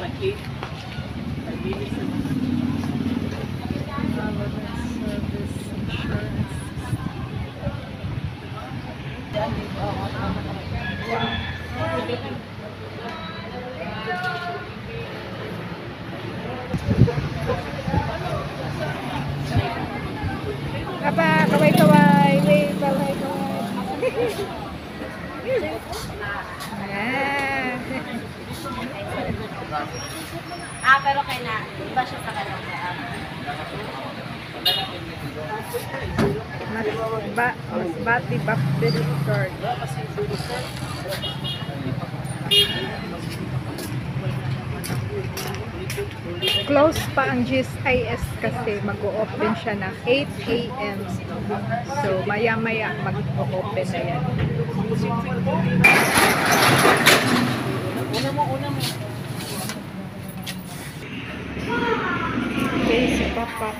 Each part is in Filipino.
Apa, kaway-kaway, wait, kaway-kaway. Pero kaya iba siya sa kanyang Masbate Baptist Church. Close pa ang GSIS kasi mag-o-open siya ng 8 AM. So, maya-maya mag-o-open na yan. Una mo. Okay, si Papa.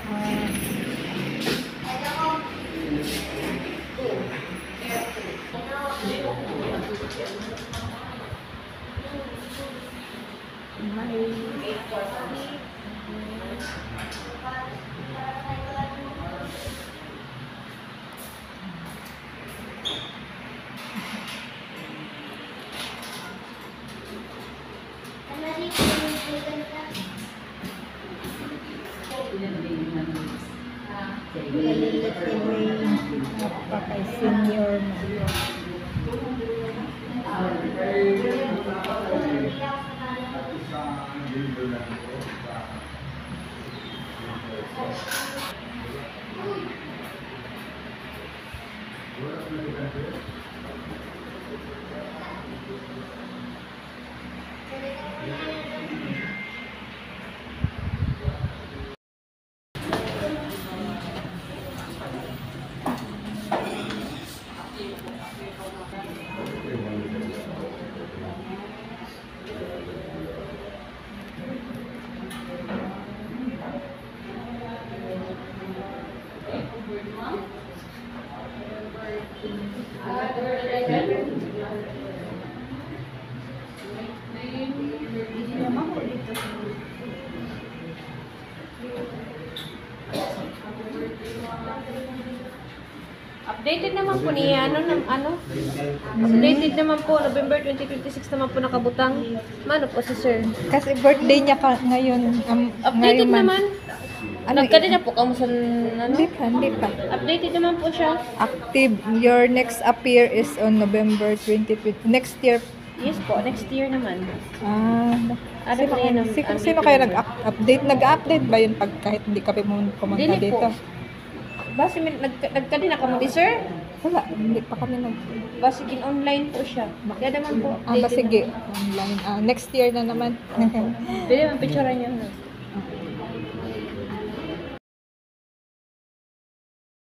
Napaka senior mo. Updated naman po niya, updated naman po, November 2026 naman po nakabutang. Mano po si sir? Kasi birthday niya pa ngayon. Updated naman. Nagkadi na po kamusta Hindi pa. Updated naman po siya. Active. Your next appear is on November 2020. Next year. Yes po, next year naman. Sino kayo nag-update? Nag-update ba yun pag kahit hindi ka pumunta Dili dito? po. Basta nagkadi na kamo di sir? Wala, hindi pa kami Basta online po siya. Kaya naman po. sige, online. Next year na naman. Pwede man picturean niyo.